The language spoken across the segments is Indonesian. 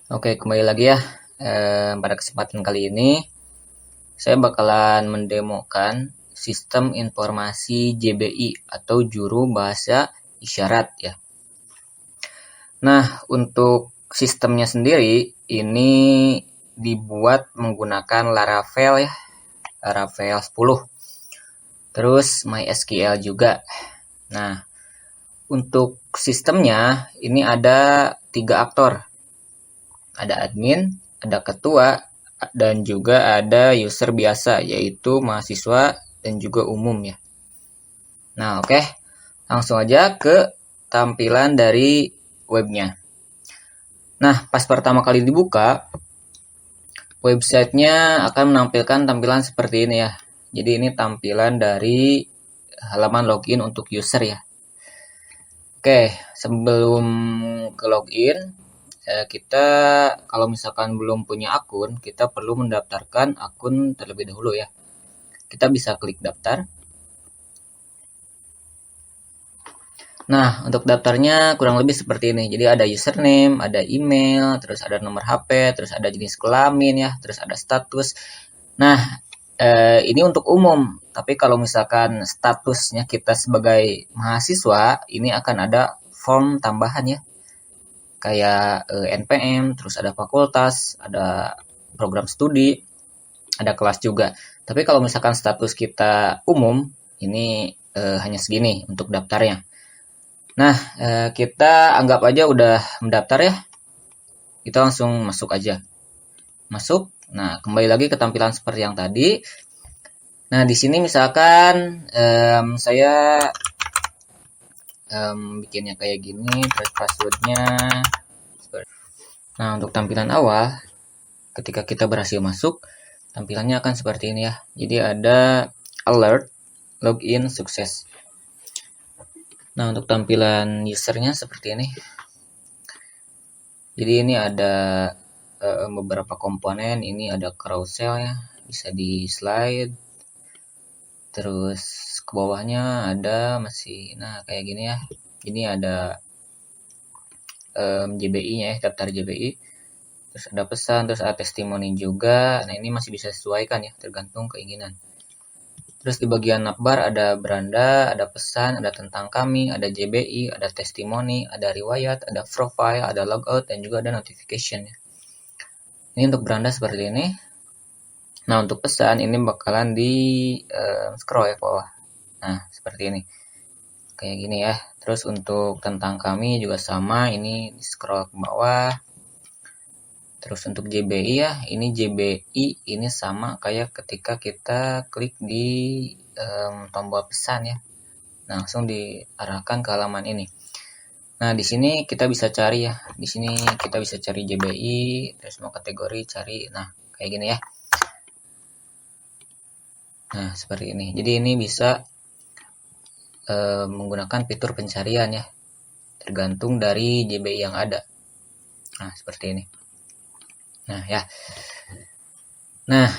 Oke, kembali lagi ya. Pada kesempatan kali ini, saya bakalan mendemokan sistem informasi JBI atau Juru Bahasa Isyarat ya. Nah, untuk sistemnya sendiri, ini dibuat menggunakan Laravel ya, Laravel 10. Terus MySQL juga. Nah, untuk sistemnya, ini ada 3 aktor. Ada admin, ada ketua, dan juga ada user biasa, yaitu mahasiswa dan juga umum ya. Nah, oke. Langsung aja ke tampilan dari webnya. Nah, pas pertama kali dibuka, websitenya akan menampilkan tampilan seperti ini ya. Jadi ini tampilan dari halaman login untuk user ya. Oke, sebelum ke login, kita kalau misalkan belum punya akun, kita perlu mendaftarkan akun terlebih dahulu ya. Kita bisa klik daftar. Nah, untuk daftarnya kurang lebih seperti ini. Jadi ada username, ada email, terus ada nomor HP, terus ada jenis kelamin ya, terus ada status. Nah, ini untuk umum. Tapi kalau misalkan statusnya kita sebagai mahasiswa, ini akan ada form tambahan ya. Kayak NPM, terus ada fakultas, ada program studi, ada kelas juga. Tapi kalau misalkan status kita umum, ini hanya segini untuk daftarnya. Nah, kita anggap aja udah mendaftar ya. Kita langsung masuk aja. Masuk. Nah, kembali lagi ke tampilan seperti yang tadi. Nah, di sini misalkan saya bikinnya kayak gini, terus passwordnya. Nah, untuk tampilan awal, ketika kita berhasil masuk, tampilannya akan seperti ini ya. Jadi ada alert, login, sukses. Nah, untuk tampilan usernya seperti ini. Jadi ini ada beberapa komponen. Ini ada carousel ya, bisa di slide. Terus ke bawahnya ada masih, nah kayak gini ya. Ini ada JBI-nya ya, daftar JBI. Terus ada pesan, terus ada testimoni juga. Nah, ini masih bisa disesuaikan ya, tergantung keinginan. Terus di bagian navbar ada beranda, ada pesan, ada tentang kami, ada JBI, ada testimoni, ada riwayat, ada profile, ada logout, dan juga ada notification ya. Ini untuk beranda seperti ini. Nah, untuk pesan ini bakalan di scroll ya ke bawah. Nah, seperti ini. Kayak gini ya. Terus untuk tentang kami juga sama, ini di scroll ke bawah. Terus untuk JBI ya, ini JBI ini sama kayak ketika kita klik di tombol pesan ya. Nah, langsung diarahkan ke halaman ini. Nah, di sini kita bisa cari ya. Di sini kita bisa cari JBI, terus mau kategori cari. Nah, kayak gini ya. Nah, seperti ini. Jadi ini bisa menggunakan fitur pencarian ya. Tergantung dari JBI yang ada. Nah, seperti ini. Nah, ya. Nah,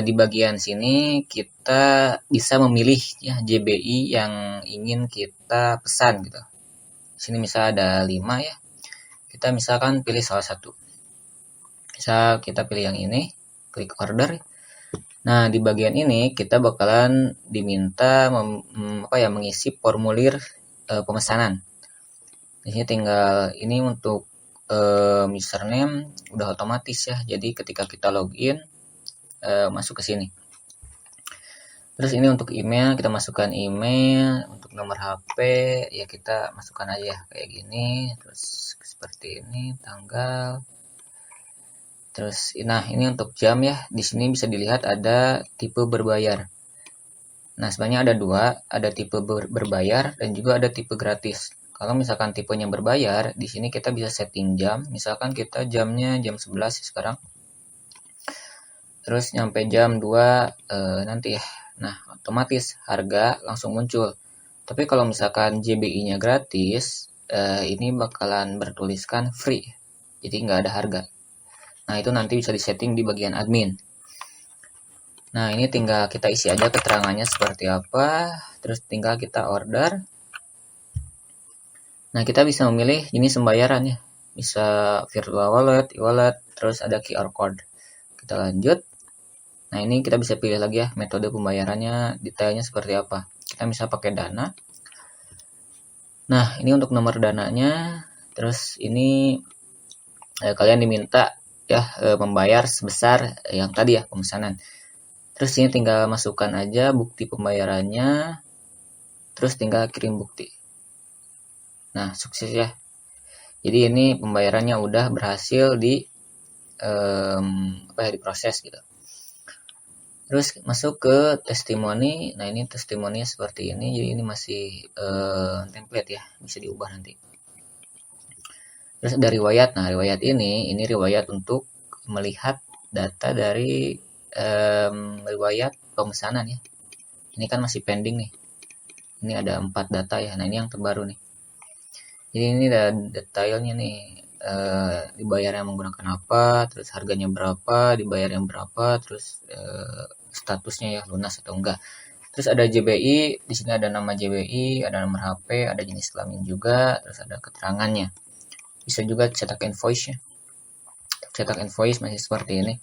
di bagian sini kita bisa memilih ya JBI yang ingin kita pesan gitu. Di sini misal ada 5 ya. Kita misalkan pilih salah satu. Misal kita pilih yang ini, klik order. Nah, di bagian ini kita bakalan diminta mengisi formulir pemesanan. Di sini tinggal ini untuk username udah otomatis ya. Jadi ketika kita login masuk ke sini. Terus ini untuk email, kita masukkan email. Untuk nomor HP ya kita masukkan aja kayak gini. Terus seperti ini tanggal. Terus nah ini untuk jam ya. Di sini bisa dilihat ada tipe berbayar. Nah, sebenarnya ada dua, ada tipe berbayar dan juga ada tipe gratis. Kalau misalkan tipenya berbayar, di sini kita bisa setting jam. Misalkan kita jamnya jam 11 sekarang. Terus nyampe jam 2 nanti ya. Nah, otomatis harga langsung muncul. Tapi kalau misalkan JBI-nya gratis, ini bakalan bertuliskan free. Jadi nggak ada harga. Nah, itu nanti bisa disetting di bagian admin. Nah, ini tinggal kita isi aja keterangannya seperti apa. Terus tinggal kita order. Nah, kita bisa memilih jenis pembayaran ya. bisa virtual wallet, e-wallet, terus ada QR code. Kita lanjut. Nah, ini kita bisa pilih lagi ya metode pembayarannya, detailnya seperti apa. Kita bisa pakai Dana. Nah, ini untuk nomor dananya. Terus ini kalian diminta ya membayar sebesar yang tadi ya pemesanan. Terus ini tinggal masukkan aja bukti pembayarannya. Terus tinggal kirim bukti. Nah, sukses ya. Jadi ini pembayarannya udah berhasil diproses gitu. Terus masuk ke testimoni. Nah, ini testimoninya seperti ini. Jadi ini masih template ya, bisa diubah nanti. Terus ada riwayat. Nah, riwayat ini riwayat untuk melihat data dari riwayat pemesanan ya. Ini kan masih pending nih. Ini ada 4 data ya. Nah, ini yang terbaru nih. Jadi ini ada detailnya nih. Dibayarnya menggunakan apa, terus harganya berapa, dibayarnya berapa, terus statusnya ya lunas atau enggak. Terus ada JBI, di sini ada nama JBI, ada nomor HP, ada jenis kelamin juga, terus ada keterangannya. Bisa juga cetak invoice ya. Cetak invoice masih seperti ini.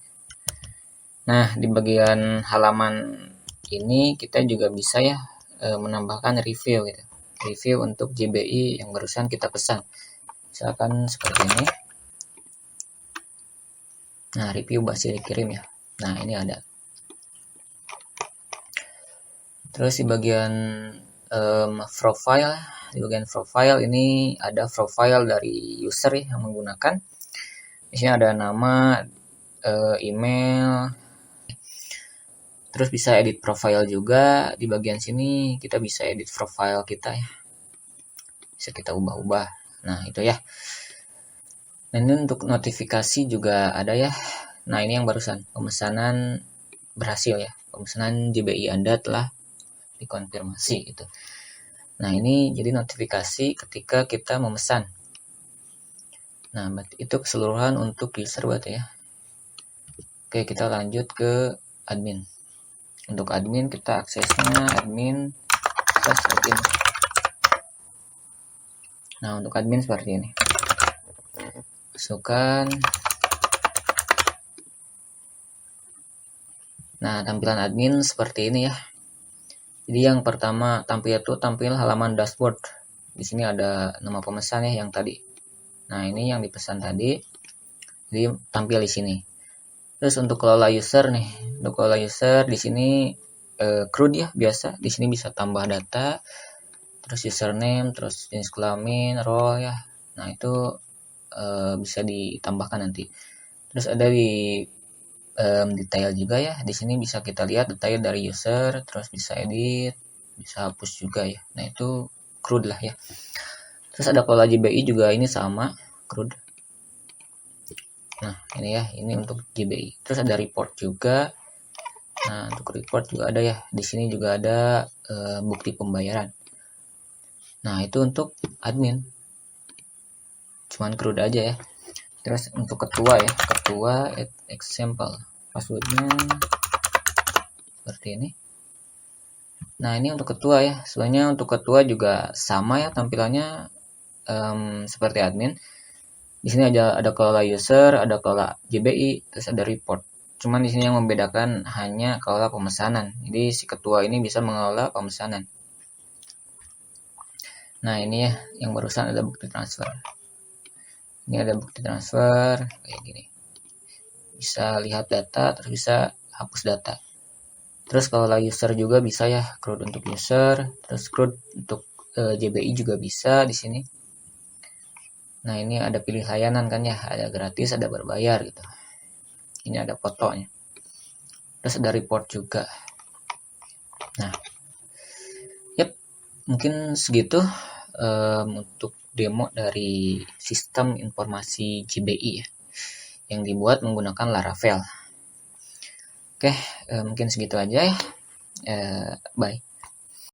Nah, di bagian halaman ini kita juga bisa ya menambahkan review gitu. Review untuk JBI yang barusan kita pesan. Misalkan seperti ini. Nah, review masih dikirim ya. Nah, ini ada. Terus di bagian profile, ini ada profile dari user ya yang menggunakan. Di sini ada nama, email. Terus bisa edit profile juga. Di bagian sini kita bisa edit profile kita ya. Bisa kita ubah-ubah. Nah, itu ya. Dan ini untuk notifikasi juga ada ya. Nah, ini yang barusan pemesanan berhasil ya. Pemesanan JBI Anda telah dikonfirmasi gitu. Nah, ini jadi notifikasi ketika kita memesan. Nah, itu keseluruhan untuk user berarti ya. Oke, kita lanjut ke admin. Untuk admin kita aksesnya admin /admin. Nah, untuk admin seperti ini. Masukkan. Nah, tampilan admin seperti ini ya. Jadi yang pertama tampil halaman dashboard. Di sini ada nama pemesan ya yang tadi. Nah, ini yang dipesan tadi. Jadi tampil di sini. Terus untuk kelola user nih. Untuk kelola user di sini CRUD ya biasa. Di sini bisa tambah data. Terus username, terus jenis kelamin, role ya. Nah, itu bisa ditambahkan nanti. Terus ada di detail juga ya. Di sini bisa kita lihat detail dari user, terus bisa edit, bisa hapus juga ya. Nah, itu CRUD lah ya. Terus ada pola JBI juga, ini sama CRUD. Nah, ini ya, ini untuk JBI. Terus ada report juga. Nah, untuk report juga ada ya. Di sini juga ada bukti pembayaran. Nah, itu untuk admin. Cuman CRUD aja ya. Terus untuk ketua ya, ketua example passwordnya seperti ini. Nah, ini untuk ketua ya. Sebenarnya untuk ketua juga sama ya tampilannya seperti admin. Di sini ada kelola user, ada kelola JBI, terus ada report. Cuman di sini yang membedakan hanya kelola pemesanan. Jadi si ketua ini bisa mengelola pemesanan. Nah, ini ya yang barusan ada bukti transfer. Ini ada bukti transfer kayak gini. Bisa lihat data, terus bisa hapus data. Terus kalau user juga bisa ya, CRUD untuk user, terus CRUD untuk JBI juga bisa di sini. Nah, ini ada pilih layanan kan ya, ada gratis, ada berbayar gitu. Ini ada fotonya. Terus ada report juga. Nah, mungkin segitu untuk demo dari sistem informasi JBI ya, yang dibuat menggunakan Laravel. Oke, mungkin segitu aja ya. Bye.